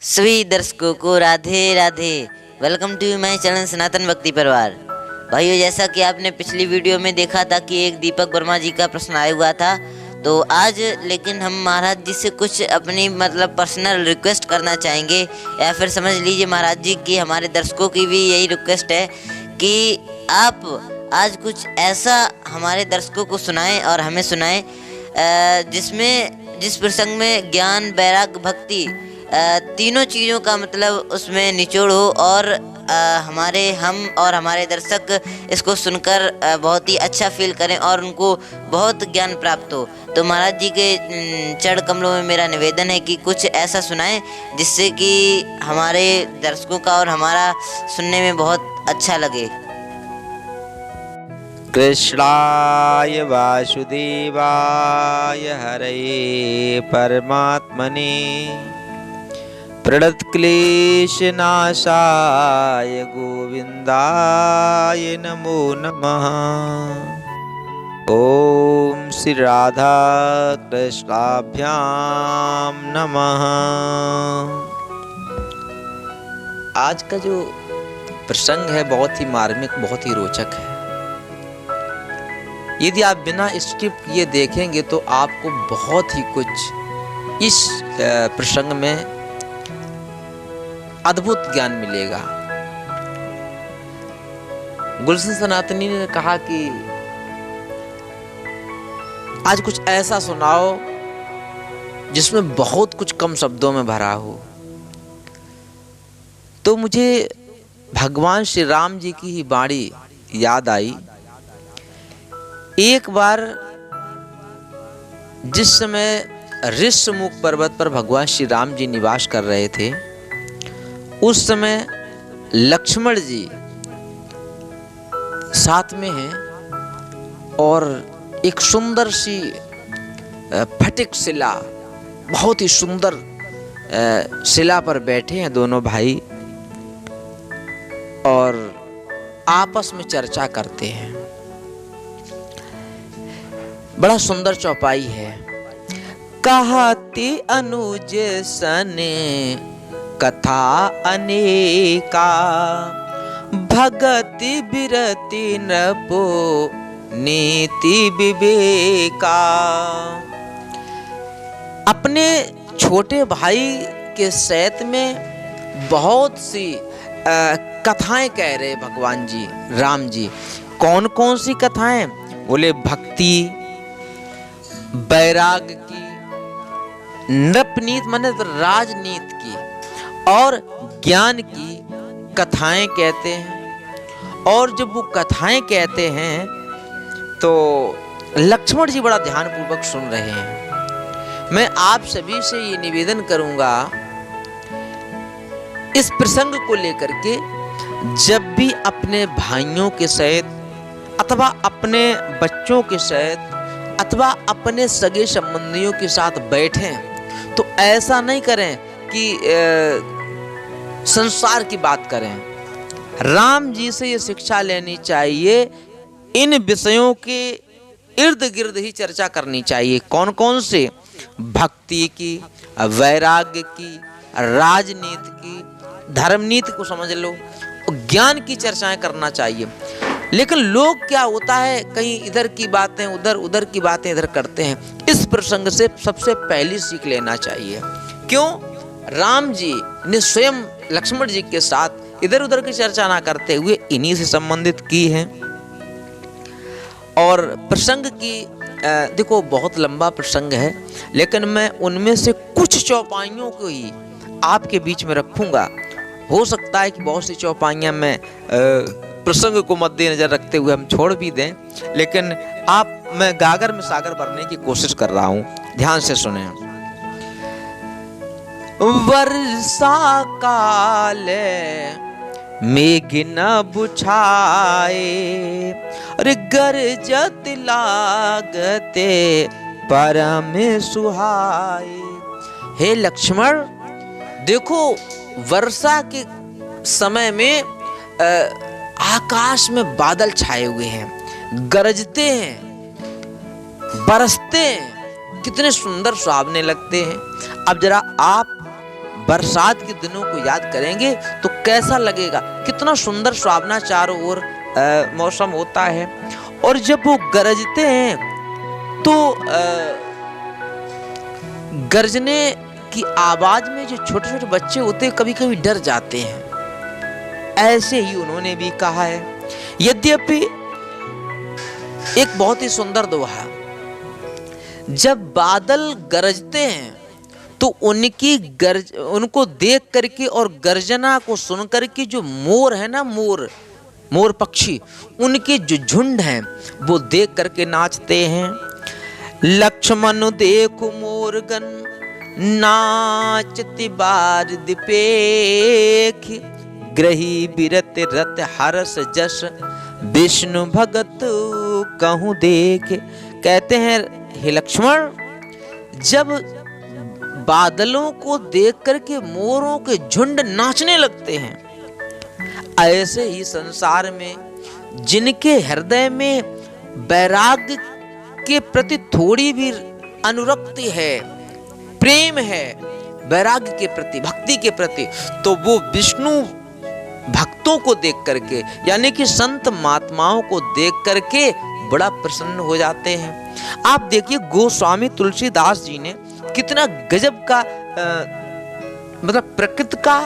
सभी दर्शकों को Radhe Radhe. Welcome to my channel Sanatan Bhakti Parivar. भाइयों, जैसा कि आपने पिछली वीडियो में देखा था कि एक दीपक वर्मा जी का प्रश्न आया हुआ था, तो आज लेकिन हम महाराज जी से कुछ अपनी पर्सनल रिक्वेस्ट करना चाहेंगे, या फिर समझ लीजिए महाराज जी की हमारे दर्शकों की भी यही रिक्वेस्ट है कि आप आज कुछ ऐसा हमारे दर्शकों को सुनाएं और हमें सुनाएं जिस प्रसंग में ज्ञान, वैराग्य, भक्ति तीनों चीज़ों का उसमें निचोड़ हो और हम और हमारे दर्शक इसको सुनकर बहुत ही अच्छा फील करें और उनको बहुत ज्ञान प्राप्त हो। तो महाराज जी के चरण कमलों में मेरा निवेदन है कि कुछ ऐसा सुनाएं जिससे कि हमारे दर्शकों का और हमारा सुनने में बहुत अच्छा लगे। कृष्णाय वासुदेवाय हरये परमात्मने प्रणतक्लेशनाशाय गोविन्दाय नमो नमः। ओम श्री राधा कृष्णाभ्याम नमः। आज का जो प्रसंग है बहुत ही मार्मिक, बहुत ही रोचक है। यदि आप बिना स्किप किए देखेंगे तो आपको बहुत ही कुछ इस प्रसंग में अद्भुत ज्ञान मिलेगा। गुलशन सनातनी ने कहा कि आज कुछ ऐसा सुनाओ जिसमें बहुत कुछ कम शब्दों में भरा हो। तो मुझे भगवान श्री राम जी की ही वाणी याद आई। एक बार जिस समय ऋष्यमुख पर्वत पर भगवान श्री राम जी निवास कर रहे थे, उस समय लक्ष्मण जी साथ में हैं और एक सुंदर सी फटिक शिला, बहुत ही सुंदर शिला पर बैठे हैं दोनों भाई और आपस में चर्चा करते हैं। बड़ा सुंदर चौपाई है। कहते अनुज सने कथा अनेका, भगति बिरति नपो नीति विवेका। अपने छोटे भाई के सहित में बहुत सी कथाएं कह रहे भगवान जी राम जी। कौन कौन सी कथाएं? बोले भक्ति, वैराग्य की, नृपनीति माने राजनीति की और ज्ञान की कथाएं कहते हैं। और जब वो कथाएं कहते हैं तो लक्ष्मण जी बड़ा ध्यानपूर्वक सुन रहे हैं। मैं आप सभी से ये निवेदन करूंगा इस प्रसंग को लेकर के, जब भी अपने भाइयों के सहित अथवा अपने बच्चों के सहित अथवा अपने सगे संबंधियों के साथ बैठें तो ऐसा नहीं करें कि संसार की बात करें। राम जी से ये शिक्षा लेनी चाहिए, इन विषयों के इर्द गिर्द ही चर्चा करनी चाहिए। कौन कौन से? भक्ति की, वैराग्य की, राजनीति की, धर्मनीति को समझ लो, ज्ञान की चर्चाएं करना चाहिए। लेकिन लोग क्या होता है, कहीं इधर की बातें उधर, उधर की बातें इधर करते हैं। इस प्रसंग से सबसे पहली सीख लेना चाहिए। क्यों? राम जी ने स्वयं लक्ष्मण जी के साथ इधर उधर की चर्चा ना करते हुए इन्हीं से संबंधित की है। और प्रसंग की देखो बहुत लंबा प्रसंग है, लेकिन मैं उनमें से कुछ चौपाइयों को ही आपके बीच में रखूंगा। हो सकता है कि बहुत सी चौपाइयां मैं प्रसंग को मद्देनजर रखते हुए हम छोड़ भी दें, लेकिन मैं गागर में सागर भरने की कोशिश कर रहा हूं। ध्यान से सुने। वर्षा काले मेघ न बुछाए, अरे गरजत लागते परम सुहाए। हे लक्ष्मण, देखो वर्षा के समय में आकाश में बादल छाए हुए हैं, गरजते हैं, बरसते हैं, कितने सुंदर सुहावने लगते हैं। अब जरा आप बरसात के दिनों को याद करेंगे तो कैसा लगेगा, कितना सुंदर सुहावना चारों ओर मौसम होता है। और जब वो गरजते हैं तो गरजने की आवाज में जो छोटे छोटे बच्चे होते हैं कभी कभी डर जाते हैं। ऐसे ही उन्होंने भी कहा है। यद्यपि एक बहुत ही सुंदर दोहा, जब बादल गरजते हैं तो उनको देख करके और गर्जना को सुन करके जो मोर है ना, मोर पक्षी, उनके जो झुंड हैं वो देख करके नाचते हैं। लक्ष्मण देखो मोरगन नाचति बारिद पेख, ग्रही बिरत रत हरस जस, विष्णु भगत कहूँ देख। कहते हैं हे लक्ष्मण, जब बादलों को देख करके मोरों के झुंड नाचने लगते हैं, ऐसे ही संसार में जिनके हृदय में वैराग्य के प्रति थोड़ी भी अनुरक्ति है, प्रेम है वैराग्य के प्रति, भक्ति के प्रति, तो वो विष्णु भक्तों को देख करके, यानी कि संत महात्माओं को देख करके बड़ा प्रसन्न हो जाते हैं। आप देखिए गोस्वामी तुलसीदास जी ने कितना गजब का मतलब प्रकृति का,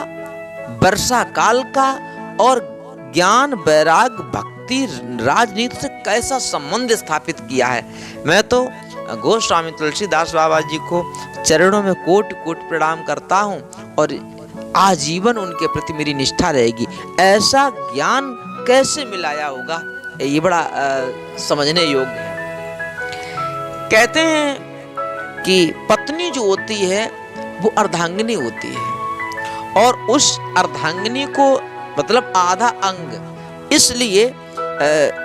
वर्षा काल का और ज्ञान वैराग भक्ति राजनीति से कैसा संबंध स्थापित किया है। मैं तो गोस्वामी तुलसीदास बाबा जी को चरणों में कोट कोट प्रणाम करता हूँ और आजीवन उनके प्रति मेरी निष्ठा रहेगी। ऐसा ज्ञान कैसे मिलाया होगा, ये बड़ा समझने योग्य है। कहते हैं कि पत्नी जो होती है वो अर्धांगिनी होती है और उस अर्धांगिनी को मतलब आधा अंग, इसलिए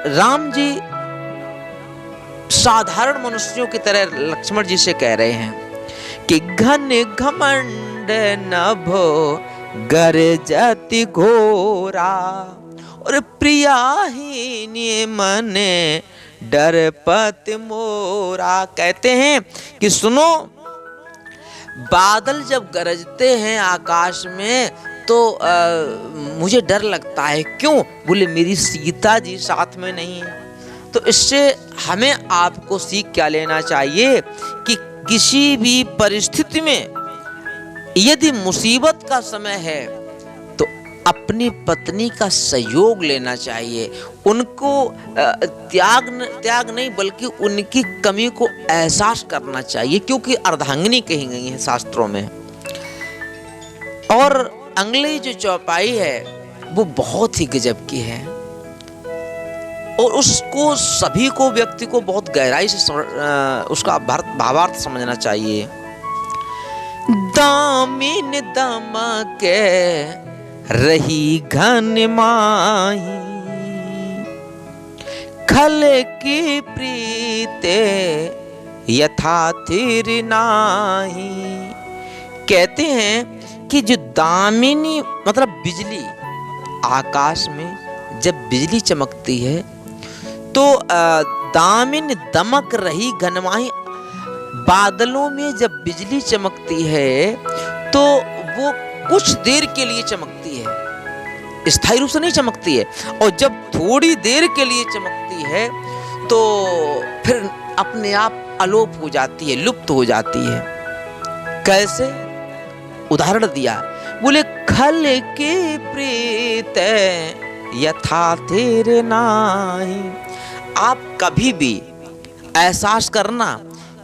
राम जी साधारण मनुष्यों की तरह लक्ष्मण जी से कह रहे हैं कि घन घमंड नभो गरजति घोरा, और प्रियाहीन मने डरपत मोरा। कहते हैं कि सुनो, बादल जब गरजते हैं आकाश में तो मुझे डर लगता है। क्यों? बोले मेरी सीता जी साथ में नहीं है। तो इससे हमें आपको सीख क्या लेना चाहिए कि किसी भी परिस्थिति में यदि मुसीबत का समय है तो अपनी पत्नी का सहयोग लेना चाहिए। उनको त्याग नहीं बल्कि उनकी कमी को एहसास करना चाहिए, क्योंकि अर्धांगिनी कही गई है शास्त्रों में। और अगली जो चौपाई है वो बहुत ही गजब की है और उसको सभी को, व्यक्ति को बहुत गहराई से उसका भावार्थ समझना चाहिए। दामिन दमके रही घन माही, खल की प्रीते यथा थिर नाही। कहते हैं कि जो दामिनी मतलब बिजली, आकाश में जब बिजली चमकती है तो दामिन दमक रही घनमाही, बादलों में जब बिजली चमकती है तो वो कुछ देर के लिए चमकती है, स्थायी रूप से नहीं चमकती है। और जब थोड़ी देर के लिए चमकती है तो फिर अपने आप अलोप हो जाती है, लुप्त हो जाती है। कैसे? उदाहरण दिया, बोले खल के प्रीत यथा तेरे नाही। आप कभी भी एहसास करना,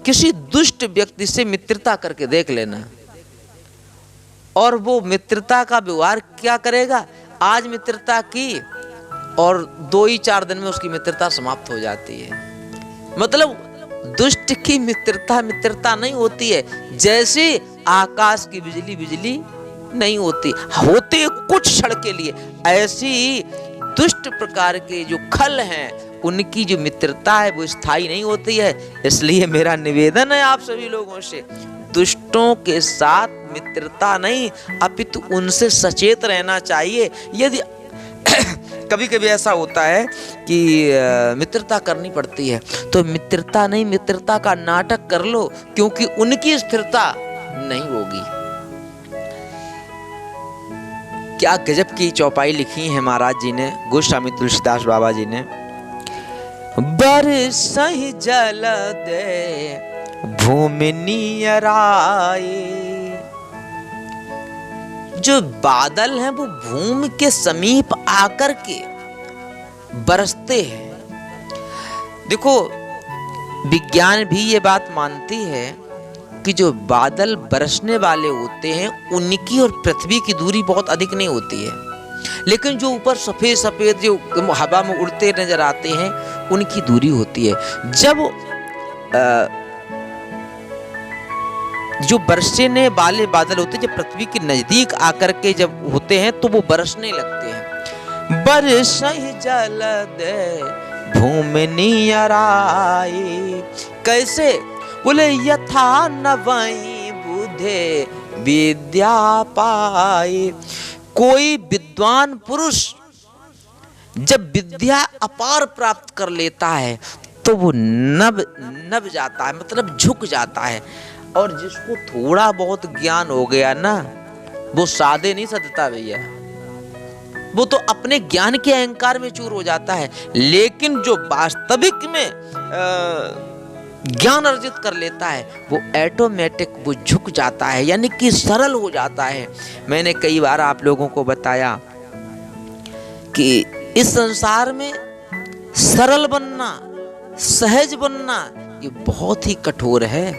किसी दुष्ट व्यक्ति से मित्रता करके देख लेना और वो मित्रता का व्यवहार क्या करेगा। आज मित्रता की और 2-4 दिन में उसकी मित्रता समाप्त हो जाती है। मतलब दुष्ट की मित्रता नहीं होती है, जैसे आकाश की बिजली नहीं होती, होते कुछ क्षण के लिए। ऐसी दुष्ट प्रकार के जो खल हैं उनकी जो मित्रता है वो स्थायी नहीं होती है। इसलिए मेरा निवेदन है आप सभी लोगों से, दुष्टों के साथ मित्रता नहीं अपितु उनसे सचेत रहना चाहिए। यदि कभी कभी ऐसा होता है कि मित्रता करनी पड़ती है तो मित्रता नहीं, मित्रता का नाटक कर लो, क्योंकि उनकी स्थिरता नहीं होगी। क्या गजब की चौपाई लिखी है महाराज जी ने, गोस्वामी तुलसीदास बाबा जी ने। बरसहि जल दे भूमि नियराए। जो बादल हैं वो भूमि के समीप आकर के बरसते हैं। देखो, विज्ञान भी ये बात मानती है कि जो बादल बरसने वाले होते हैं उनकी और पृथ्वी की दूरी बहुत अधिक नहीं होती है, लेकिन जो ऊपर सफेद सफेद जो हवा में उड़ते नजर आते हैं उनकी दूरी होती है। जब जो बरसने वाले बादल होते हैं जब पृथ्वी के नजदीक आकर के जब होते हैं तो वो बरसने लगते हैं। बरसहि जल दे भूमि नियराए। कैसे? बोले यथा नवई बुधे विद्या पाए। कोई विद्वान पुरुष जब विद्या अपार प्राप्त कर लेता है तो वो नब जाता है, मतलब झुक जाता है। और जिसको थोड़ा बहुत ज्ञान हो गया ना, वो सादे नहीं सदता भैया, वो तो अपने ज्ञान के अहंकार में चूर हो जाता है। लेकिन जो वास्तविक में ज्ञान अर्जित कर लेता है वो ऑटोमेटिक वो झुक जाता है, यानी कि सरल हो जाता है। मैंने कई बार आप लोगों को बताया कि इस संसार में सरल बनना, सहज बनना ये बहुत ही कठोर है।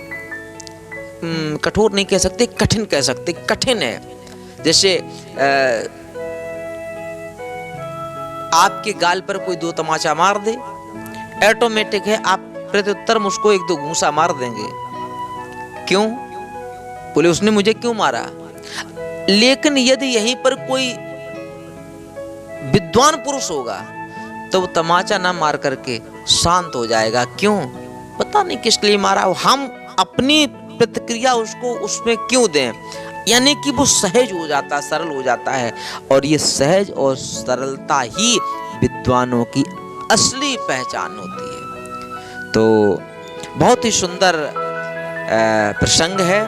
कठोर नहीं कह सकते, कठिन कह सकते, कठिन है। जैसे आपके गाल पर कोई दो तमाचा मार दे, ऑटोमेटिक है आप प्रत्युत्तर मुझको एक दो घूंसा मार देंगे। क्यों? बोले उसने मुझे क्यों मारा। लेकिन यदि यहीं पर कोई विद्वान पुरुष होगा तो वो तमाचा ना मार करके शांत हो जाएगा। क्यों? पता नहीं किस लिए मारा, हम अपनी प्रतिक्रिया उसको उसमें क्यों दें, यानी कि वो सहज हो जाता है, सरल हो जाता है। और ये सहज और सरलता ही विद्वानों की असली पहचान होती है। तो बहुत ही सुंदर प्रसंग है।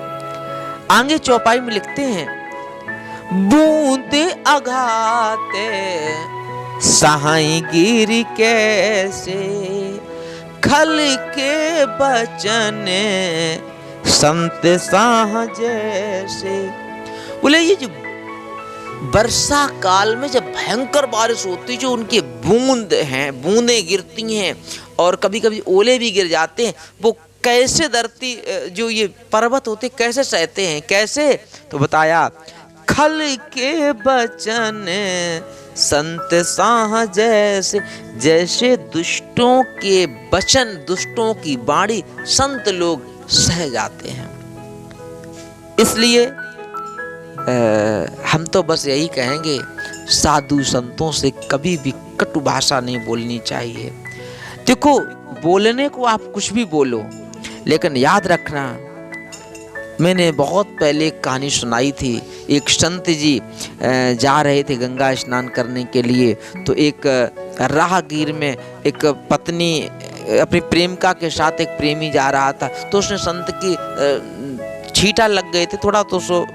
आगे चौपाई में लिखते हैं, बूंदे अघाते सहाई गिरी कैसे, खल के बचन संत साह जैसे। बोले ये जो वर्षा काल में जब भयंकर बारिश होती, जो उनके बूंदें गिरती हैं और कभी कभी ओले भी गिर जाते हैं, वो कैसे धरती जो ये पर्वत होते कैसे सहते हैं, कैसे? तो बताया, खल के बचन संत साह जैसे। जैसे दुष्टों के वचन, दुष्टों की वाणी संत लोग सह जाते हैं। इसलिए हम तो बस यही कहेंगे, साधु संतों से कभी भी कटु भाषा नहीं बोलनी चाहिए। देखो, बोलने को आप कुछ भी बोलो, लेकिन याद रखना, मैंने बहुत पहले एक कहानी सुनाई थी। एक संत जी जा रहे थे गंगा स्नान करने के लिए, तो एक राहगीर में एक पत्नी अपनी प्रेमिका के साथ एक प्रेमी जा रहा था, तो उसने संत की छींटा लग गए थे, थोड़ा तो सो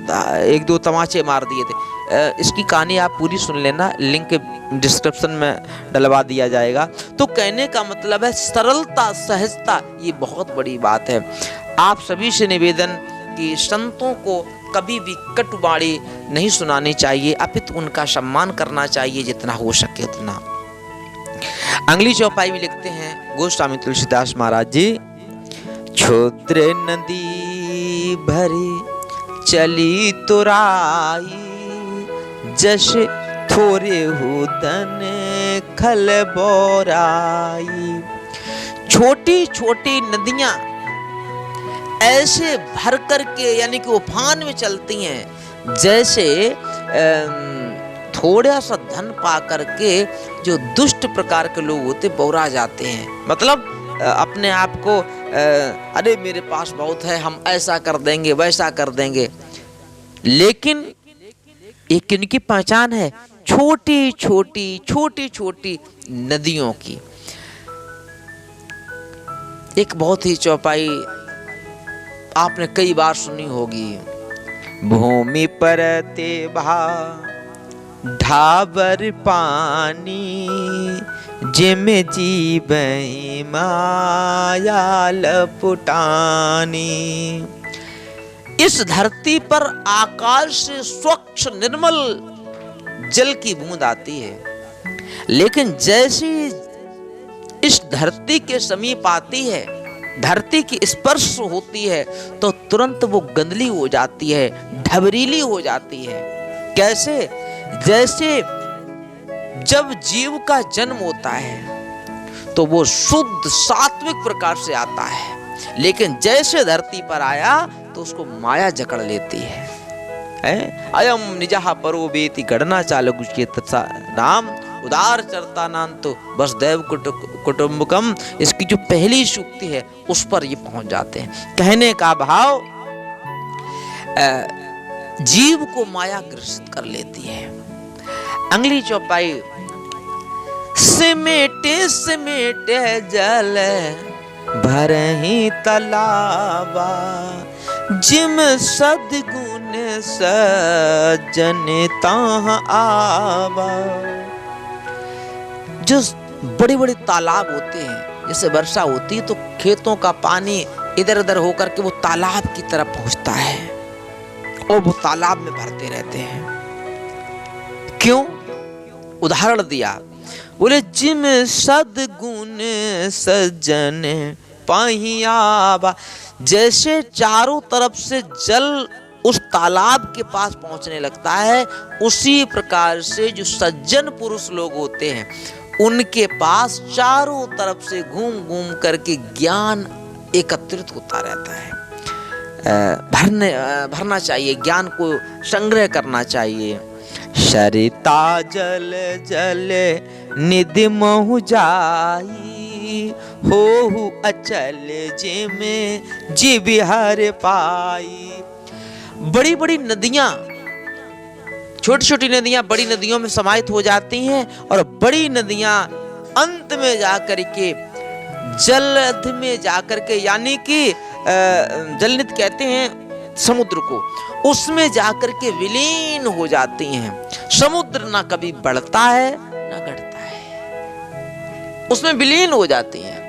एक दो तमाचे मार दिए थे। इसकी कहानी आप पूरी सुन लेना, लिंक डिस्क्रिप्शन में डलवा दिया जाएगा। तो कहने का मतलब है सरलता, सहजता, ये बहुत बड़ी बात है। आप सभी से निवेदन कि संतों को कभी भी कटुवाणी नहीं सुनानी चाहिए, अपितु उनका सम्मान करना चाहिए जितना हो सके उतना। अगली चौपाई में लिखते हैं गोस्वामी तुलसीदास महाराज जी, क्षुद्र नदी भरी चली तुराई, जश थोरे हुदन खल बोराई। छोटी छोटी नदियां ऐसे भर करके, यानी कि उफान में चलती हैं, जैसे थोड़ा सा धन पा करके जो दुष्ट प्रकार के लोग होते बौरा जाते हैं। मतलब अपने आप को अरे मेरे पास बहुत है, हम ऐसा कर देंगे, वैसा कर देंगे। लेकिन एक इनकी पहचान है, छोटी छोटी छोटी छोटी नदियों की। एक बहुत ही चौपाई आपने कई बार सुनी होगी, भूमि पर ते भा ढाबर पानी जिम जीवई माया लपुटानी। इस धरती पर आकाश से स्वच्छ निर्मल जल की बूंद आती है, लेकिन जैसे इस धरती के समीप आती है, धरती की स्पर्श होती है, तो तुरंत वो गंदली हो जाती है, ढबरीली हो जाती है। कैसे? जैसे जब जीव का जन्म होता है तो वो शुद्ध सात्विक प्रकार से आता है, लेकिन जैसे धरती पर आया तो उसको माया जकड़ लेती है। अयम निजहा परो बेति गणना चालक नाम उदार चरता नान्तो वसुदैव कुटुंबकम। इसकी जो पहली सूक्ति है उस पर ये पहुंच जाते हैं। कहने का भाव, जीव को माया ग्रसित कर लेती है। अंगली चौपाई, सिमेटे सिमेटे जल भरही तलावा, जिम सद्गुण सज्जन ताह आवा। जो बड़े बड़े तालाब होते हैं, जैसे वर्षा होती है तो खेतों का पानी इधर उधर होकर के वो तालाब की तरफ पहुंचता है और वो तालाब में भरते रहते हैं। क्यों? उदाहरण दिया, बोले जिम सद्गुण सज्जन पाहियाबा। जैसे चारों तरफ से जल उस तालाब के पास पहुंचने लगता है, उसी प्रकार से जो सज्जन पुरुष लोग होते हैं उनके पास चारों तरफ से घूम घूम करके ज्ञान एकत्रित होता रहता है। भरना चाहिए, ज्ञान को संग्रह करना चाहिए। सरिता जल जल निधि महु जाई, हो अचल जिम जीविहर पाई। बड़ी बड़ी नदियां, छोटी छोटी नदियां बड़ी नदियों में समाहित हो जाती हैं और बड़ी नदियां अंत में जाकर के जलध में जाकर के, यानी कि जलनिधि कहते हैं समुद्र को, उसमें जाकर के विलीन हो जाती हैं। समुद्र ना कभी बढ़ता है ना घटता है, उसमें विलीन हो जाती हैं।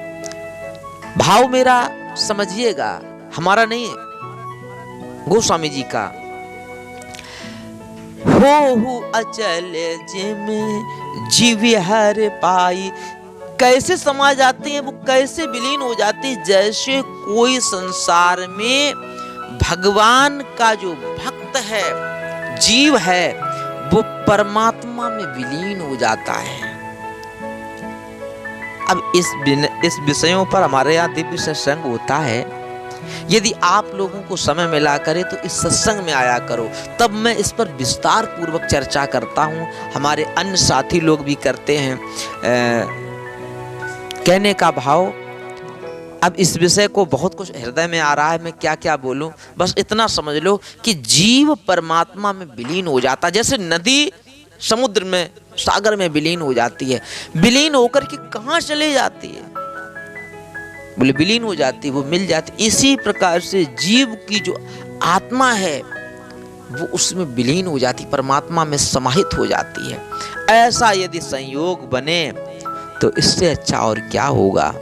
भाव मेरा समझिएगा, हमारा नहीं, गोस्वामी जी का। हो अचल जिम जीविहर पाई। कैसे समा जाती है वो, कैसे विलीन हो जाती है? जैसे कोई संसार में भगवान का जो भक्त है, जीव है, वो परमात्मा में विलीन हो जाता है। अब इस विषयों पर हमारे यहाँ दिव्य सत्संग होता है। यदि आप लोगों को समय मिला करे तो इस सत्संग में आया करो, तब मैं इस पर विस्तार पूर्वक चर्चा करता हूँ। हमारे अन्य साथी लोग भी करते हैं। कहने का भाव, अब इस विषय को बहुत कुछ हृदय में आ रहा है, मैं क्या क्या बोलूं, बस इतना समझ लो कि जीव परमात्मा में विलीन हो जाता है। जैसे नदी समुद्र में, सागर में विलीन हो जाती है। विलीन होकर के कहाँ चले जाती है? बोले विलीन हो जाती है, वो मिल जाती। इसी प्रकार से जीव की जो आत्मा है वो उसमें विलीन हो जाती, परमात्मा में समाहित हो जाती है। ऐसा यदि संयोग बने तो इससे अच्छा और क्या होगा।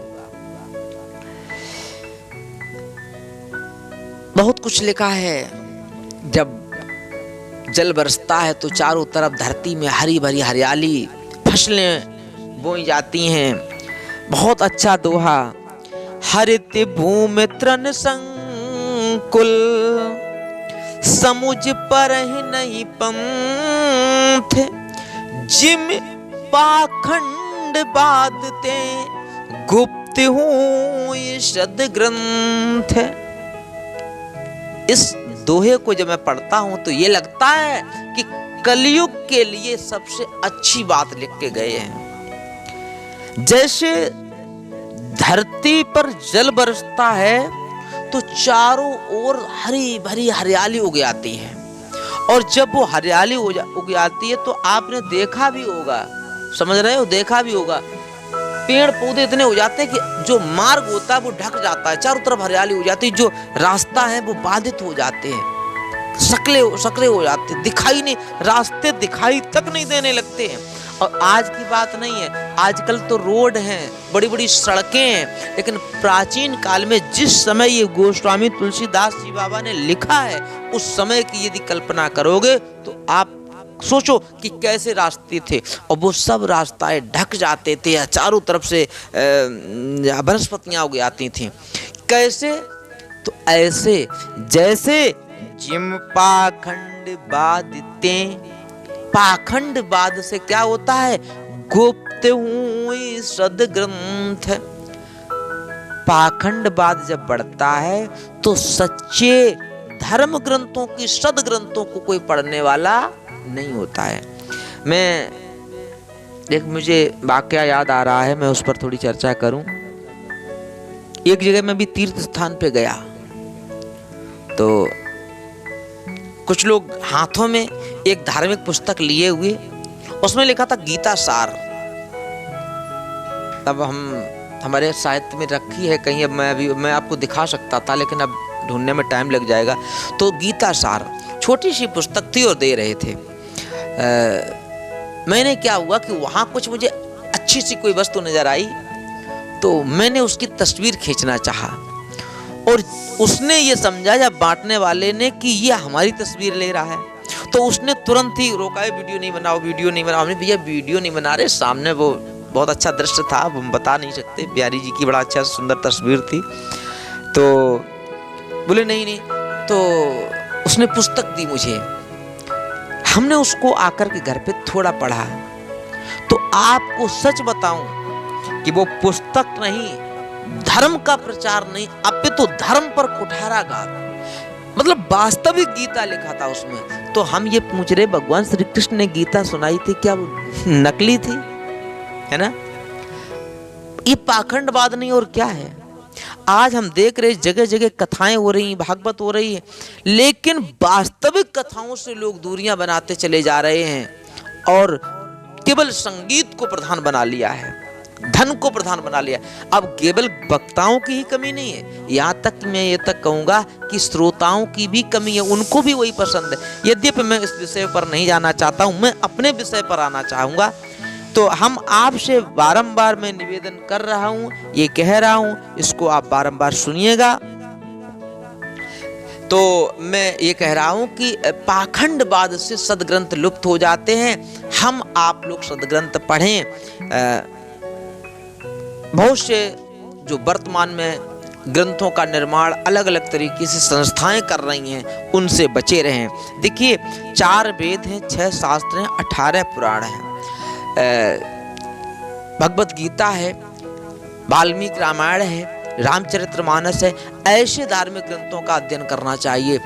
बहुत कुछ लिखा है। जब जल बरसता है तो चारों तरफ धरती में हरी भरी हरियाली, फसलें बोई जाती हैं। बहुत अच्छा दोहा, हरित भूमि तृण संकुल, समुझ पर ही नहीं पंथ, जिम पाखंड बादते गुप्त हूँ ये शद ग्रंथ। इस दोहे को जब मैं पढ़ता हूं तो ये लगता है कि कलयुग के लिए सबसे अच्छी बात लिख के गए हैं। जैसे धरती पर जल बरसता है तो चारों ओर हरी भरी हरियाली उग आती है, और जब वो हरियाली उग आती है तो आपने देखा भी होगा, समझ रहे हो, देखा भी होगा, पेड़ पौधे इतने हो जाते हैं कि जो मार्ग होता है वो ढक जाता है, चारों तरफ हरियाली हो जाती है, जो रास्ता है वो बाधित हो जाते हैं। सकरे हो जाते, दिखाई नहीं, रास्ते दिखाई तक नहीं देने लगते हैं। और आज की बात नहीं है, आजकल तो रोड हैं, बड़ी बड़ी सड़कें हैं, लेकिन प्राचीन काल में जिस समय ये गोस्वामी तुलसीदास जी बाबा ने लिखा है, उस समय की यदि कल्पना करोगे तो आप सोचो कि कैसे रास्ते थे। और वो सब रास्ताएं ढक जाते थे, चारों तरफ से वनस्पतियां उग जाती थी। कैसे? तो ऐसे जैसे जिम पाखंड बाधते, पाखंड बाद से क्या होता है? गुप्त हुई सदग्रंथ। पाखंड बाद जब बढ़ता है तो सच्चे धर्म ग्रंथों की, सद ग्रंथों को कोई पढ़ने वाला नहीं होता है। मुझे वाकया याद आ रहा है, मैं उस पर थोड़ी चर्चा करूं। एक जगह मैं भी तीर्थ स्थान पे गया तो कुछ लोग हाथों में एक धार्मिक पुस्तक लिए हुए, उसमें लिखा था गीता सार। तब हमारे साहित्य में रखी है कहीं, अब मैं आपको दिखा सकता था, लेकिन अब ढूंढने में टाइम लग जाएगा। तो गीता सार छोटी सी पुस्तक थी और दे रहे थे। मैंने क्या हुआ कि वहां कुछ मुझे अच्छी सी कोई वस्तु नजर आई, तो मैंने उसकी तस्वीर खींचना चाहा, और उसने ये समझा, या बांटने वाले ने, कि ये हमारी तस्वीर ले रहा है। तो उसने तुरंत ही रोका, वीडियो नहीं बनाओ, वीडियो नहीं बनाओ। हमने, भैया वीडियो नहीं बना रहे, सामने वो बहुत अच्छा दृश्य था, हम बता नहीं सकते, बिहारी जी की बड़ा अच्छा सुंदर तस्वीर थी। तो बोले नहीं। तो उसने पुस्तक दी मुझे, हमने उसको आकर के घर पे थोड़ा पढ़ा। तो आपको सच बताऊं कि वो पुस्तक नहीं, धर्म का प्रचार नहीं, अब तो धर्म पर कुठाराघात, मतलब वास्तविक गीता लिखा था उसमें। तो हम ये पूछ रहे, भगवान श्री कृष्ण ने गीता सुनाई थी, क्या वो नकली थी? है ना? ये पाखंडवाद नहीं और क्या है? आज हम देख रहे जगह जगह कथाएं हो रही, भागवत हो रही है, लेकिन वास्तविक कथाओं से लोग दूरियां बनाते चले जा रहे हैं और केवल संगीत को प्रधान बना लिया है, धन को प्रधान बना लिया। अब केवल वक्ताओं की ही कमी नहीं है, यहाँ तक मैं ये तक कहूँगा कि श्रोताओं की भी कमी है, उनको भी वही पसंद है। यद्यपि मैं इस विषय पर नहीं जाना चाहता हूँ, मैं अपने विषय पर आना चाहूँगा। तो हम आपसे बारंबार मैं निवेदन कर रहा हूँ, ये कह रहा हूँ, इसको आप बारंबार सुनिएगा। तो मैं ये कह रहा हूँ कि पाखंडवाद से सदग्रंथ लुप्त हो जाते हैं। हम आप लोग सदग्रंथ पढ़ें। बहुत से जो वर्तमान में ग्रंथों का निर्माण अलग अलग तरीके से संस्थाएं कर रही हैं, उनसे बचे रहें। देखिए, 4 वेद हैं, 6 शास्त्र हैं, 18 पुराण हैं, भगवत गीता है, वाल्मीकि रामायण है, रामचरितमानस है। ऐसे धार्मिक ग्रंथों का अध्ययन करना चाहिए।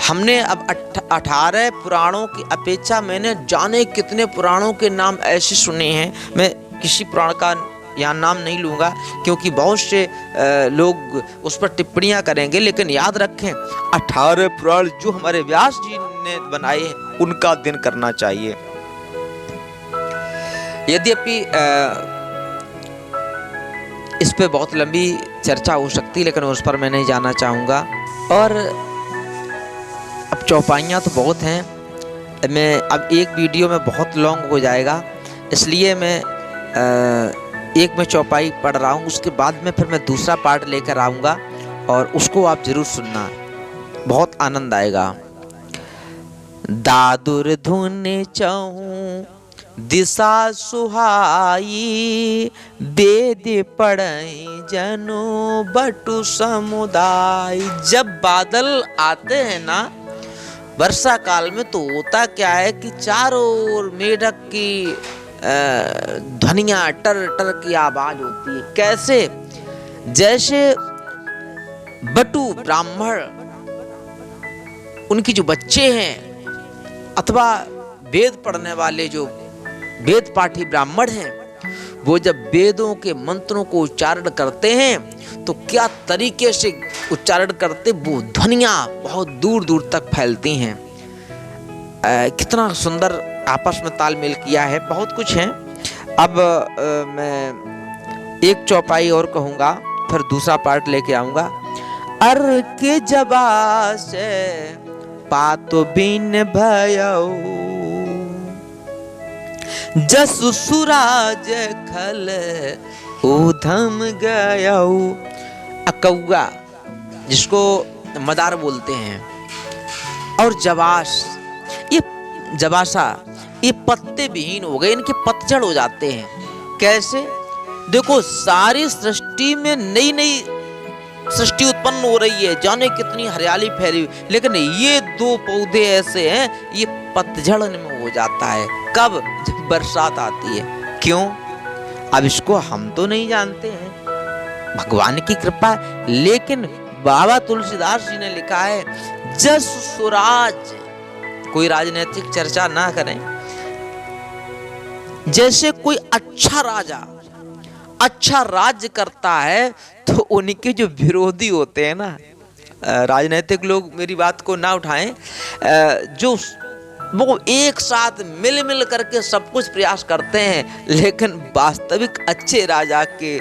हमने अब 18 पुराणों की अपेक्षा मैंने जाने कितने पुराणों के नाम ऐसे सुने हैं। मैं किसी पुराण का यहाँ नाम नहीं लूँगा, क्योंकि बहुत से लोग उस पर टिप्पणियाँ करेंगे, लेकिन याद रखें 18 पुराण जो हमारे व्यास जी ने बनाए हैं, उनका अध्ययन करना चाहिए। यद्यपि इस पे बहुत लंबी चर्चा हो सकती है, लेकिन उस पर मैं नहीं जाना चाहूँगा। और अब चौपाइयाँ तो बहुत हैं, मैं अब एक वीडियो में बहुत लॉन्ग हो जाएगा, इसलिए मैं एक में चौपाई पढ़ रहा हूँ, उसके बाद में फिर मैं दूसरा पार्ट लेकर आऊँगा और उसको आप जरूर सुनना, बहुत आनंद आएगा। दादुर धुन चाहूँ दिशा सुहाई, वेद पढ़ई जनो बटु समुदाय। जब बादल आते हैं ना वर्षा काल में, तो होता क्या है कि चारों ओर मेढक की ध्वनियाँ, टर टर की आवाज होती है। कैसे? जैसे बटु ब्राह्मण, उनकी जो बच्चे हैं, अथवा वेद पढ़ने वाले जो वेद पाठी ब्राह्मण हैं, वो जब वेदों के मंत्रों को उच्चारण करते हैं तो क्या तरीके से उच्चारण करते, वो ध्वनियाँ बहुत दूर दूर तक फैलती हैं। कितना सुंदर आपस में तालमेल किया है, बहुत कुछ है। अब मैं एक चौपाई और कहूँगा, फिर दूसरा पार्ट लेके आऊँगा। अर के जबा से पात बिन भयो, जसु सुराज खल ऊधम गयो। कौआ जिसको मदार बोलते हैं, और जबास, ये जबासा, ये पत्ते विहीन हो गए, इनके पतझड़ हो जाते हैं। कैसे? देखो, सारी सृष्टि में नई नई सृष्टि उत्पन्न हो रही है, जाने कितनी हरियाली फैली हुई, लेकिन ये दो पौधे ऐसे हैं, ये पतझड़ में हो जाता है। कब? जब बरसात आती है। क्यों? अब इसको हम तो नहीं जानते हैं, भगवान की कृपा है। लेकिन बाबा तुलसीदास जी ने लिखा है, जस सुराज, कोई राजनीतिक चर्चा ना करें, जैसे कोई अच्छा राजा अच्छा राज्य करता है, तो उनके जो विरोधी होते हैं ना, राजनीतिक लोग, मेरी बात को ना उठाएं, जो वो एक साथ मिल मिल करके सब कुछ प्रयास करते हैं, लेकिन वास्तविक अच्छे राजा के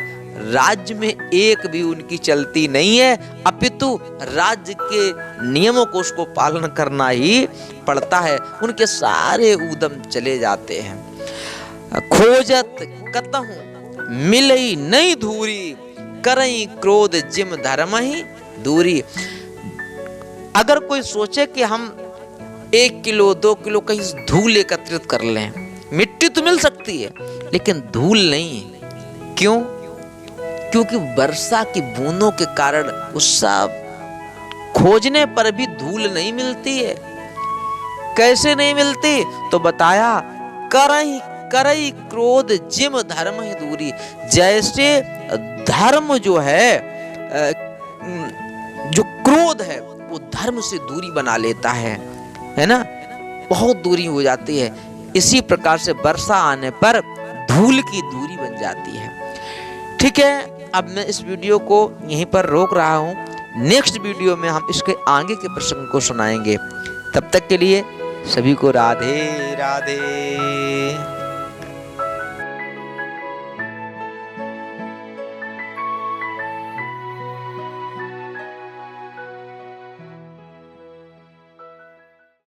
राज्य में एक भी उनकी चलती नहीं है, अपितु राज्य के नियमों को उसको पालन करना ही पड़ता है। उनके सारे उद्यम चले जाते हैं। खोजत कतहु मिलई नहीं धूरी, करई क्रोध जिम धर्म ही दूरी। अगर कोई सोचे कि हम 1 किलो 2 किलो कहीं धूल एकत्रित कर लें, मिट्टी तो मिल सकती है लेकिन धूल नहीं। क्यों? क्योंकि वर्षा की बूंदों के कारण उस सब खोजने पर भी धूल नहीं मिलती है। कैसे नहीं मिलती? तो बताया, करई करई क्रोध जिम धर्म ही दूरी। जैसे धर्म जो है, जो क्रोध है, वो धर्म से दूरी बना लेता है ना, बहुत दूरी हो जाती है। इसी प्रकार से वर्षा आने पर धूल की दूरी बन जाती है। ठीक है, अब मैं इस वीडियो को यहीं पर रोक रहा हूँ। नेक्स्ट वीडियो में हम इसके आगे के प्रसंग को सुनाएंगे। तब तक के लिए सभी को राधे राधे।